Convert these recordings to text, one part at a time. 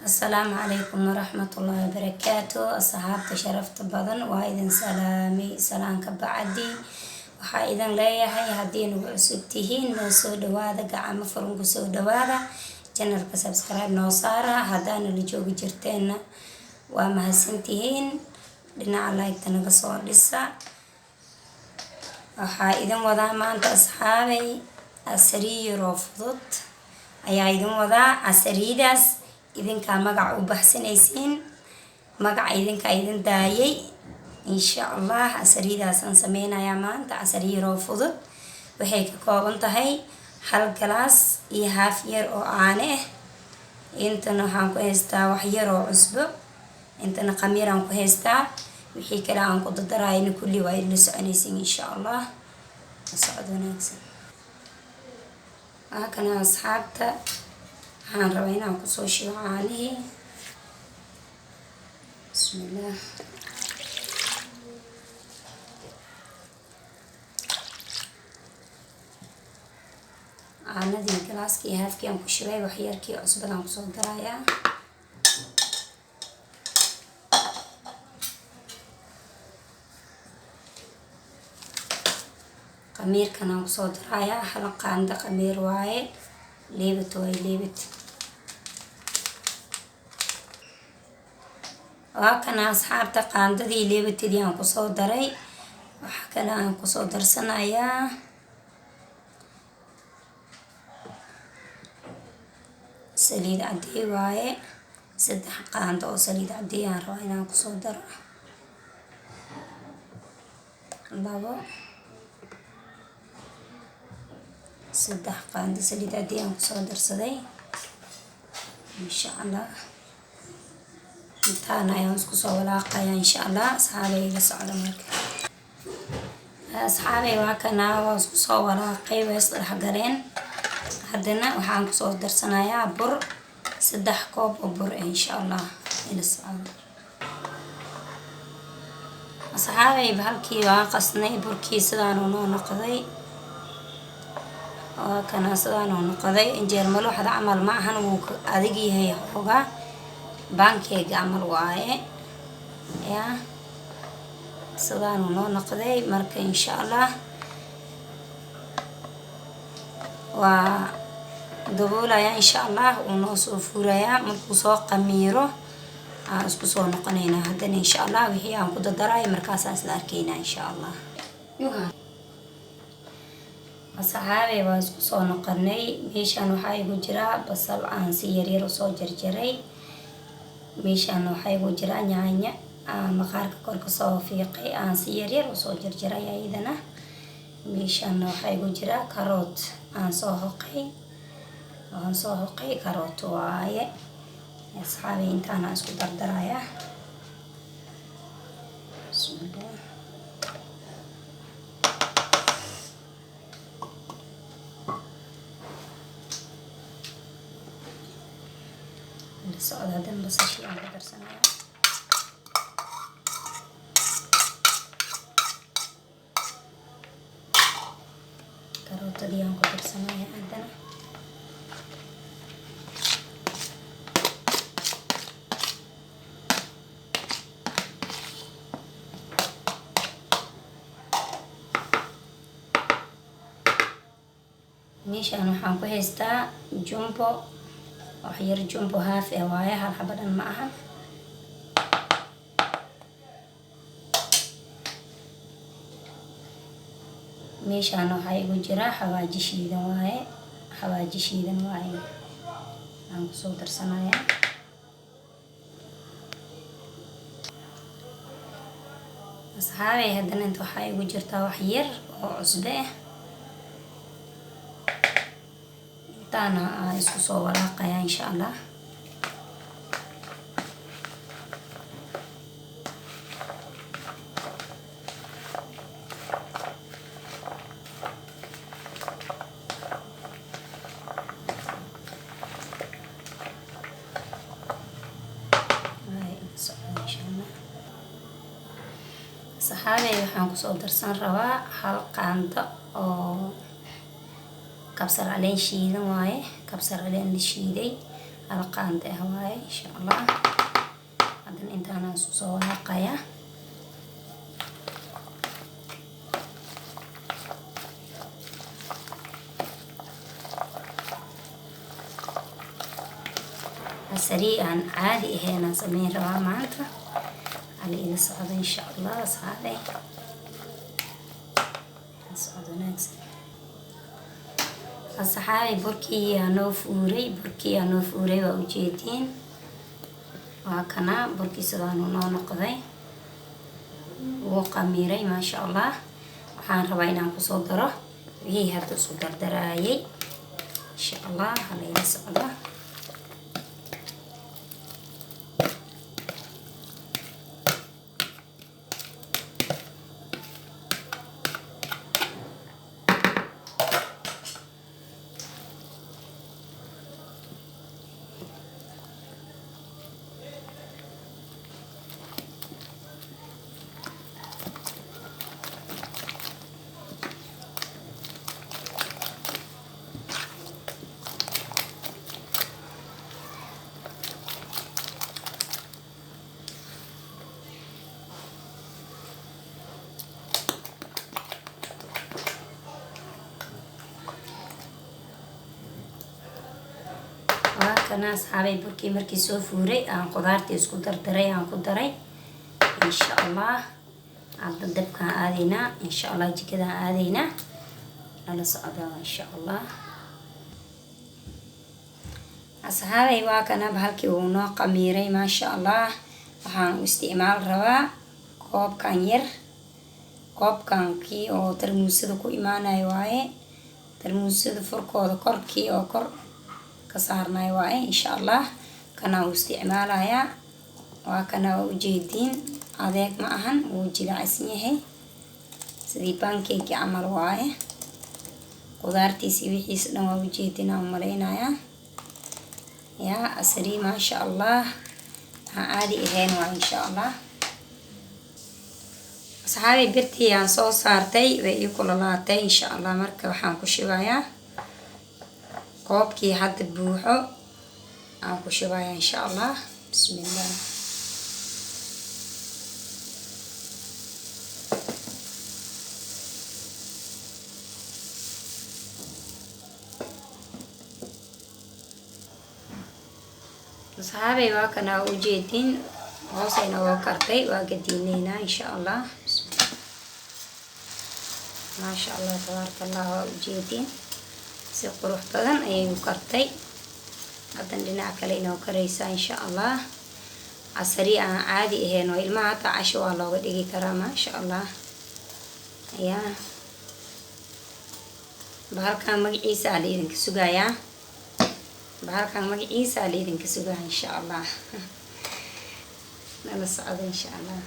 السلام عليكم ورحمة الله وبركاته. أصحابتي شرفت بدن وإذن سلامي سلام كبعدي waxaa idin leeyahay haddii nagu cusub tihiin noo soo dhawaada gacmo furan ku soo dhawaada channelka subscribe noo saara haddaana la joogi jirteenna waa mahadsantihiin dhinaca like-ta naga soo dhisa. waxaa idin wadaa maanta asxaabay casariyo oo fudud ayaa idin wadaa. casaridaas idinkaa magac u baxsanaysiin, magaca idinkaa idin daayay insha allah. casaridaasaan sameynayaa maanta. casariyo oo fudud waxay ka kooban tahay hal galaas iyo haaf yar oo caano ah. intana waxaan ku haystaa wax yar oo cusbo, intana khamiir aan ku haystaa. wixii kale aan ku dardarayna kulli waa idin la soconaysiin insha allah. socod wanaagsan. kana asxaabta waxaan rabaa inaan kusoo shido caanihii. bismillah. caanadii galaaskii haafkii aan ku shibay wax yarkii cusbadaan kusoo darayaa. khamiirkan aan kusoo darayaa. hal qaando khamiir waaye, leebad waaye leebad. waa kana asxaabta qaandadii leebadtidii aan kusoo daray. waxa kale aan kusoo darsanayaa saliid cadii waaye. 3 qaando oo saliid cadii aan rabaa inaan kusoo daro. 2 3 qaando saliid cadii aan kusoo darsaday insha allah. intaan ayaan isku soo walaaqayaa insha allah. asxaabay la socda marka. asxaabay waa kana waa isku soo walaaqay, waa isdhex galeen. haddana waxaan kusoo darsanayaa bur. 3 koob oo bur insha allah. ila socda asxaabay. halkii waan qasnay burkii sidaan uu noo noqday. waa kana sidaan uu noqday. injeer maluuxda camal ma ahan, wuu adag yahay xoogaa. pancake camal waaye yaa. sidaan uu noo noqday marka insha allah. waa daboolayaa insha allah. uu noo soo furayaa. markuu soo qamiiro aan isku soo noqonaynaa haddana insha allah. wixii aan ku dardaray markaasaan isla arkaynaa insha allah. asxaabay waa isku soo noqonay. meeshaan waxaa igu jira basal aan si yaryar usoo jarjaray. meeshaan waxaa igu jira yaanya aan maqaarka kor kasoo fiiqay aan si yaryar usoo jarjaray ayadana. meeshaan waxaa igu jira karoot aan soo hoqay. karoot waaye asxaabay. intaana isku dardarayaa. bismillah. socda haddana basashii aan ku darsanayaa. karootadii aan ku darsanayaa haddana. meeshaan waxaan ku haystaa jumbo. wax yar jumbo haaf ee waaye, hal xabadhan ma aha. meeshaan waxaa igu jira xawaaji shiidan waaye. xawaaji shiidan waaye aan kusoo darsanayaa. asxaabay haddana inta waxaa igu jirtaa wax yar oo cusbe ah. intaana aan isku soo walaaqayaa insha allah. saxaabay waxaan kusoo darsan rabaa hal qaando oo kabsar caleen shiidan waaye. kabsar caleen la shiiday hal qaando waaye insha allah. haddana intaana isku soo walaaqaya. sariican caadi ahayna sameyn rabaa maanta. على إلى صعدة إن شاء الله صعدة صعدة ناس أصحابي بركي نوف أوري وأوجيتين وهكنا بركي سدانو نقضي وقميري ما شاء الله وحان ربعنا نقصدره وهي هذا صدر درايي إن شاء الله على إلى صعدة. kana asxaabay burkii markii soo fuuray aan qudaartii isku dardaray aan ku daray insha allah. hadda dabkaan aadaynaa insha allah, jikadaan aadaynaa nala socdaa insha allah. asxaabay waa kana bahalkii uu noo qamiiray maasha allah. waxaan u isticmaal rabaa koobkan yar, koobkankii oo tarmuusada ku imaanayo waaye. tarmuusada furkooda korkii oo kor ka saarnay waaye insha allah. kana u isticmaalayaa waa kana ujeediin adeeg ma ahan, wuu jilicsan yahay sidii pancake camal waaye. qudaartiisi wixiisa dhan waa ujeediin aan malaynayaa yaa asri maasha allah. waxaan caadi ahayn waa insha allah. asxaabi birtii aan soo saartay way ii kululaatay insha allah. marka waxaan ku shubayaa koobkii hadda buuxo aan ku shubayaa insha allah. bismillah. asxaabay waa kana ujeedin hoosayna waa kartay, waa gadiineynaa insha allah. maasha allah tabaaraka allah. waa ujeedin si qurux badan ayay u kartay. hadan dhinac kale inoo karaysaa insha allah. casari aan caadi ahayn oo ilmaha hataa casho waa looga dhigi karaa maasha allah. yaa bahalkan magaciisa aa laidinka sugayaa, bahalkan magaciisa aa laidinka sugaa insha allah. nala socdo insha allah.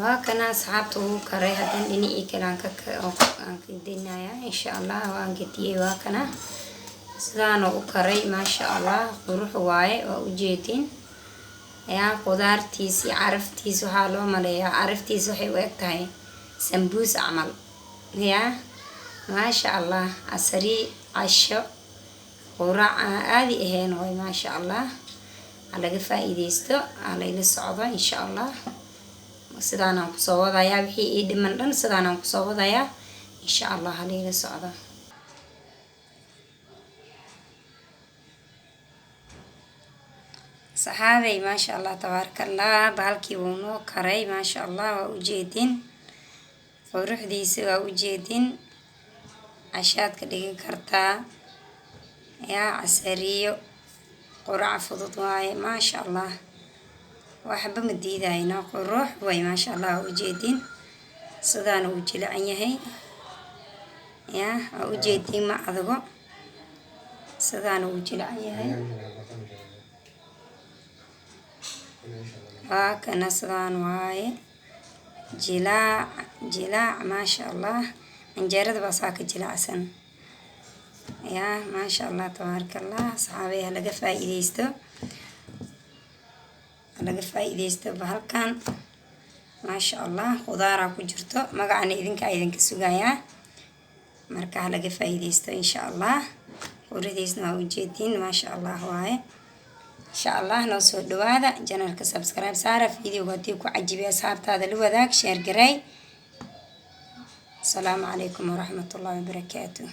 waa kana asxaabta uu karay. hadan dhinacii kale aan ka dinayaa insha allah. waan gadiyey waa kana sidaan u karay maasha allah. qurux waaye waa ujeedin yaa qudaartiisi caraftiis waxaa loo maleeyaa caraftiis waxay u eg tahay sambuus camal yaa maasha allah. casari casho quraac aan caadi ahayn way maasha allah. laga faa'iideysto layla socdo insha allah. sidaanaan kusoo wadayaa wixii ii dhiman dhan sidaanaan kusoo wadayaa insha allah. layla socdo. saxaabay maasha allah tabaaraka allah. bahalkii wuu noo karay maasha allah. waa ujeedin quruxdiisa, waa ujeedin cashaad ka dhigi kartaa yaa casariyo qurac fudud waaye maasha allah. waxba ma diidayna qurux way maasha allah. waa ujeedin sidaan uu jilacan yahay yaa waa ujeedin ma adago sidaan uu jilacan yahay. waa kana sidaan waaye jilaac maasha allah. canjeerada baa saa ka jilacsan yaa maasha allah tabaaraka allah. asxaabay laga faa'iideysto bahalkan maasha allah. qudaaraa ku jirto magacana idinka sugayaa. marka laga faa'iideysto insha allah. quruxdiisna waa ujeediin maasha allah waaye. insha allah noo soo dhawaada janalka subscribe saara videoga haddii ku cajibiya asxaabtaada la wadaag sheer garay. السلام عليكم ورحمة الله وبركاته.